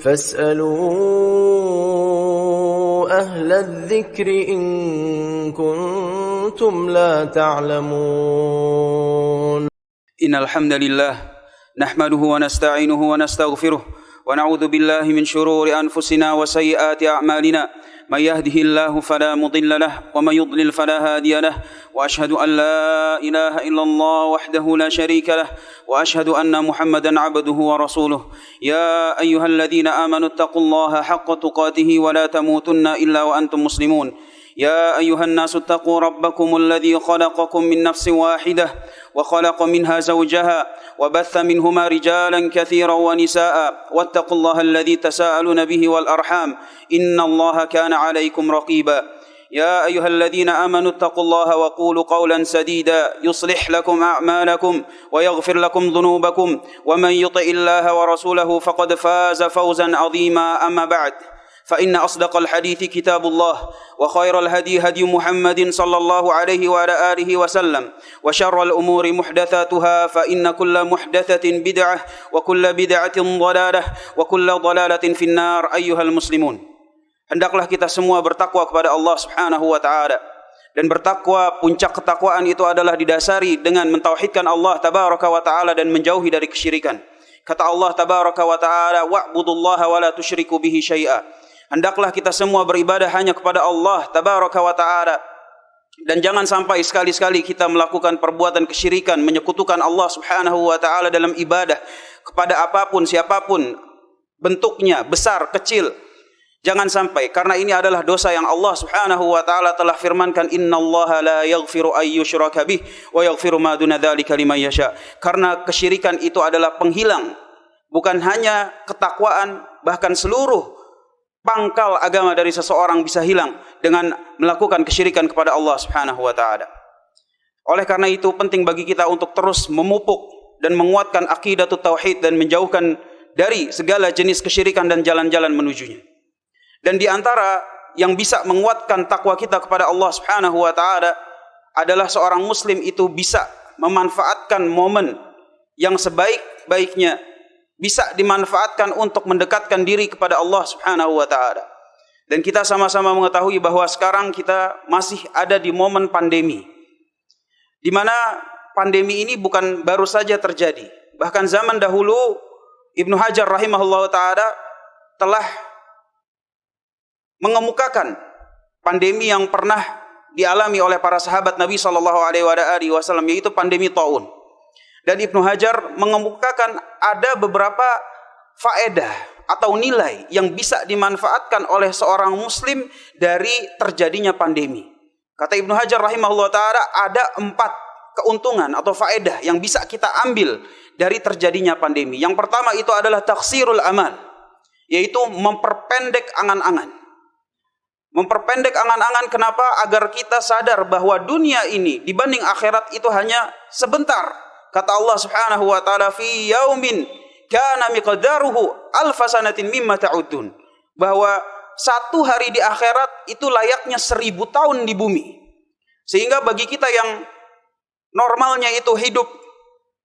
فاسألوا أهل الذكر إن كنتم لا تعلمون إن الحمد لله نحمده ونستعينه ونستغفره ونعوذ بالله من شرور أنفسنا وسيئات أعمالنا من يهده الله فلا مضل له ومن يضلل فلا هادي له وأشهد أن لا إله إلا الله وحده لا شريك له وأشهد أن محمدا عبده ورسوله يا أيها الذين آمنوا اتقوا الله حق تقاته ولا تموتن إلا وأنتم مسلمون يا أيها الناس اتقوا ربكم الذي خلقكم من نفس واحدة وخلق منها زوجها وبث منهما رجالا كثيرا ونساء واتقوا الله الذي تساءلون به والأرحام إن الله كان عليكم رقيبا يا أيها الذين آمنوا اتقوا الله وقولوا قولا سديدا يصلح لكم أعمالكم ويغفر لكم ذنوبكم ومن يطع الله ورسوله فقد فاز فوزا عظيما أما بعد فإن أصدق الحديث كتاب الله وخير الهدي هدي محمد صلى الله عليه وعلى آله وسلم وشر الأمور محدثاتها فإن كل محدثة بدعة وكل بدعة ضلالة وكل ضلالة في النار أيها المسلمون. Hendaklah kita semua bertakwa kepada Allah Subhanahu wa taala. Dan bertakwa, puncak ketakwaan itu adalah didasari dengan mentauhidkan Allah tabaraka wa taala dan menjauhi dari kesyirikan. Kata Allah tabaraka wa taala, "Wa'budullaha wa la tusyriku bihi syai'a." Hendaklah kita semua beribadah hanya kepada Allah tabaraka wa taala dan jangan sampai sekali-sekali kita melakukan perbuatan kesyirikan, menyekutukan Allah Subhanahu wa taala dalam ibadah kepada apapun siapapun bentuknya, besar kecil. Jangan sampai, karena ini adalah dosa yang Allah Subhanahu wa taala telah firmankan, innallaha la yaghfiru ay yushraka bih wa yaghfiru ma duna dzalika liman yasha. Karena kesyirikan itu adalah penghilang bukan hanya ketakwaan, bahkan seluruh pangkal agama dari seseorang bisa hilang dengan melakukan kesyirikan kepada Allah Subhanahu wa taala. Oleh karena itu penting bagi kita untuk terus memupuk dan menguatkan aqidatut tauhid dan menjauhkan dari segala jenis kesyirikan dan jalan-jalan menujunya. Dan di antara yang bisa menguatkan takwa kita kepada Allah Subhanahu wa taala adalah seorang muslim itu bisa memanfaatkan momen yang sebaik-baiknya, bisa dimanfaatkan untuk mendekatkan diri kepada Allah Subhanahu wa taala. Dan kita sama-sama mengetahui bahwa sekarang kita masih ada di momen pandemi, di mana pandemi ini bukan baru saja terjadi. Bahkan zaman dahulu Ibnu Hajar rahimahullah taala telah mengemukakan pandemi yang pernah dialami oleh para sahabat Nabi sallallahu alaihi wasallam, yaitu pandemi taun. Dan Ibnu Hajar mengemukakan ada beberapa faedah atau nilai yang bisa dimanfaatkan oleh seorang muslim dari terjadinya pandemi. Kata Ibnu Hajar rahimahullah ta'ala, ada 4 keuntungan atau faedah yang bisa kita ambil dari terjadinya pandemi. Yang pertama itu adalah taksirul amal, yaitu memperpendek angan-angan. Memperpendek angan-angan, kenapa? Agar kita sadar bahwa dunia ini dibanding akhirat itu hanya sebentar. Kata Allah Subhanahu wa taala, fi yaumin kana miqdaruhu alfasanatin mimma ta'udun, bahwa satu hari di akhirat itu layaknya 1000 tahun di bumi. Sehingga bagi kita yang normalnya itu hidup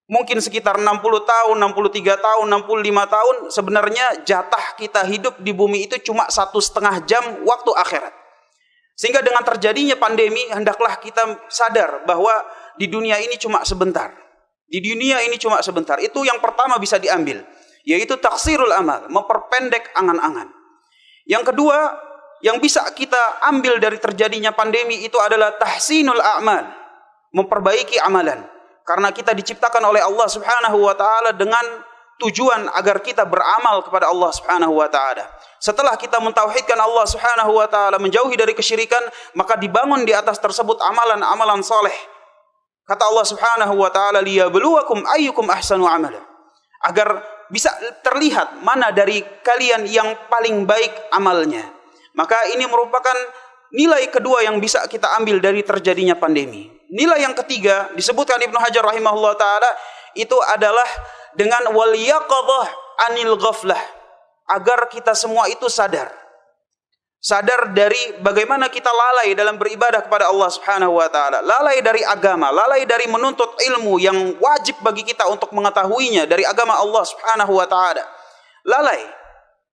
mungkin sekitar 60 tahun, 63 tahun, 65 tahun, sebenarnya jatah kita hidup di bumi itu cuma 1,5 jam waktu akhirat. Sehingga dengan terjadinya pandemi, hendaklah kita sadar bahwa di dunia ini cuma sebentar. Di dunia ini cuma sebentar. Itu yang pertama bisa diambil, yaitu taksirul amal, memperpendek angan-angan. Yang kedua, yang bisa kita ambil dari terjadinya pandemi itu adalah tahsinul a'mal, memperbaiki amalan. Karena kita diciptakan oleh Allah Subhanahu wa taala dengan tujuan agar kita beramal kepada Allah Subhanahu wa taala. Setelah kita mentauhidkan Allah Subhanahu wa taala, menjauhi dari kesyirikan, maka dibangun di atas tersebut amalan-amalan saleh. Kata Allah Subhanahu wa taala, liyabluwakum ayyukum ahsanu amala. Agar bisa terlihat mana dari kalian yang paling baik amalnya. Maka ini merupakan nilai kedua yang bisa kita ambil dari terjadinya pandemi. Nilai yang ketiga disebutkan Ibnu Hajar rahimahullah taala itu adalah dengan wal yaqadhah anil ghaflah, agar kita semua itu sadar dari bagaimana kita lalai dalam beribadah kepada Allah Subhanahu wa taala, lalai dari agama, lalai dari menuntut ilmu yang wajib bagi kita untuk mengetahuinya dari agama Allah Subhanahu wa taala. Lalai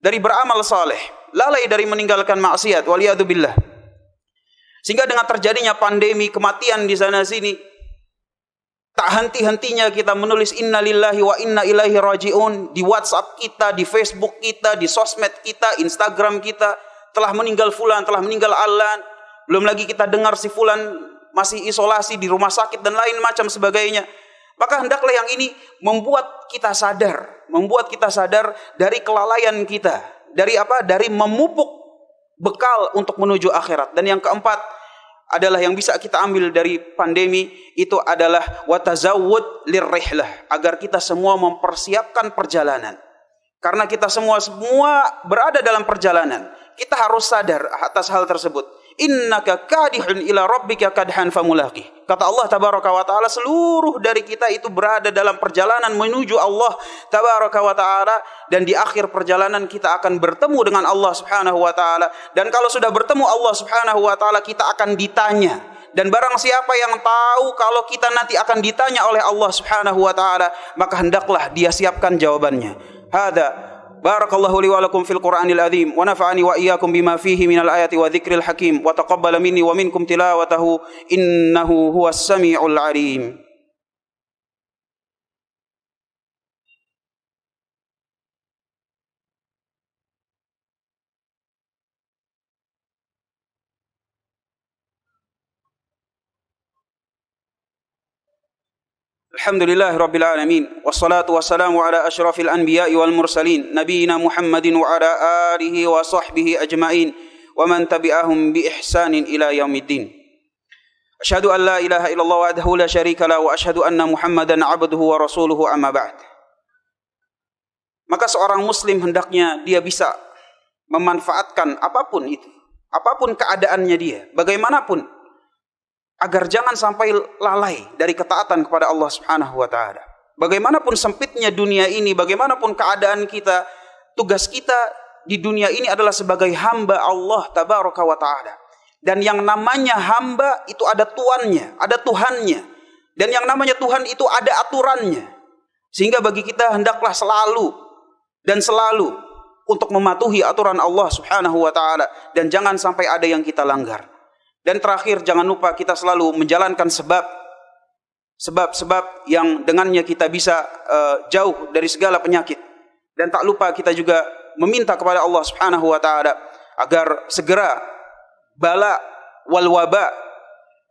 dari beramal saleh, lalai dari meninggalkan maksiat, waliyadzubillah. Sehingga dengan terjadinya pandemi, kematian di sana sini, tak henti-hentinya kita menulis inna lillahi wa inna ilaihi raji'un di WhatsApp kita, di Facebook kita, di sosmed kita, Instagram kita, telah meninggal fulan, telah meninggal alan. Belum lagi kita dengar si fulan masih isolasi di rumah sakit dan lain macam sebagainya. Maka hendaklah yang ini membuat kita sadar dari kelalaian kita, dari apa? Dari memupuk bekal untuk menuju akhirat. Dan yang keempat adalah yang bisa kita ambil dari pandemi itu adalah watazawwud lirrihlah, agar kita semua mempersiapkan perjalanan. Karena kita semua berada dalam perjalanan. Kita harus sadar atas hal tersebut. Innaka kadihun ila rabbika kadhan famulaqih. Kata Allah tabaraka wa taala, seluruh dari kita itu berada dalam perjalanan menuju Allah tabaraka wa taala, dan di akhir perjalanan kita akan bertemu dengan Allah subhanahu wa taala. Dan kalau sudah bertemu Allah subhanahu wa taala, kita akan ditanya. Dan barang siapa yang tahu kalau kita nanti akan ditanya oleh Allah subhanahu wa taala, maka hendaklah dia siapkan jawabannya. Hada barakallahu li wa lakum fil Qur'anil azim wa nafa'ani wa iyyakum bima fihi minal ayati wa dzikril hakim wa taqabbala minni wa minkum tilawatahu innahu huwas samiul alim. Alhamdulillahi rabbil alamin, wassalatu wassalamu ala asyrafil anbiya'i wal mursalin nabiyina Muhammadin wa ala alihi wa sahbihi ajma'in wa man tabi'ahum bi ihsanin ila yaumiddin. Asyhadu an la ilaha illallah wahdahu la syarika lahu wa asyhadu anna Muhammadan 'abduhu wa rasuluhu amma ba'd. Maka seorang muslim hendaknya dia bisa memanfaatkan apapun itu, apapun keadaannya dia, bagaimanapun, agar jangan sampai lalai dari ketaatan kepada Allah subhanahu wa ta'ala. Bagaimanapun sempitnya dunia ini, bagaimanapun keadaan kita, tugas kita di dunia ini adalah sebagai hamba Allah tabaraka wa ta'ala. Dan yang namanya hamba itu ada tuannya, ada Tuhannya. Dan yang namanya Tuhan itu ada aturannya. Sehingga bagi kita hendaklah selalu untuk mematuhi aturan Allah subhanahu wa ta'ala. Dan jangan sampai ada yang kita langgar. Dan terakhir, jangan lupa kita selalu menjalankan sebab yang dengannya kita bisa jauh dari segala penyakit. Dan tak lupa kita juga meminta kepada Allah subhanahu wa ta'ala agar segera bala wal waba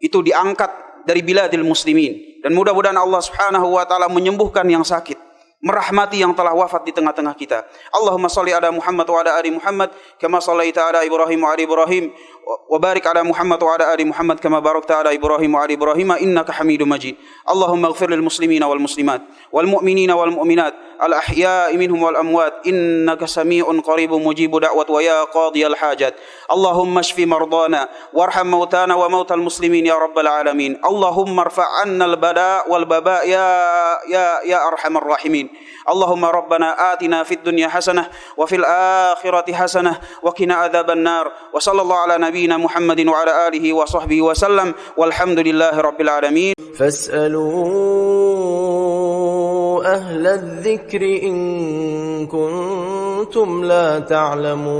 itu diangkat dari biladil muslimin. Dan mudah-mudahan Allah subhanahu wa ta'ala menyembuhkan yang sakit, merahmati yang telah wafat di tengah-tengah kita. Allahumma salli ala Muhammad wa ala ali Muhammad kama sallaita ala Ibrahim wa ala Ibrahim wa barik ala Muhammad wa ala ali Muhammad kama barakta ala Ibrahim wa ala Ibrahim innaka Hamidum Majid. Allahumma ighfir lil muslimina wal muslimat wal mu'minina wal mu'minat al ahya'i minhum wal amwat innaka sami'un qaribun mujibu da'wat wa ya qadiyal hajat. Allahumma shfi mardana warham mautana wa mautal muslimin ya rabbal alamin. Allahumma irfa' 'anna al bala wal baba ya arhamar rahimin. Allahumma rabbana atina fid dunya hasanah wa fil akhirati hasanah wa qina adzaban nar. Wa sallallahu ala nabiyyina Muhammadin wa ala alihi wa sahbihi wa sallam walhamdulillahi rabbil alamin. فاسألوا أهل الذكر إن كنتم لا تعلمون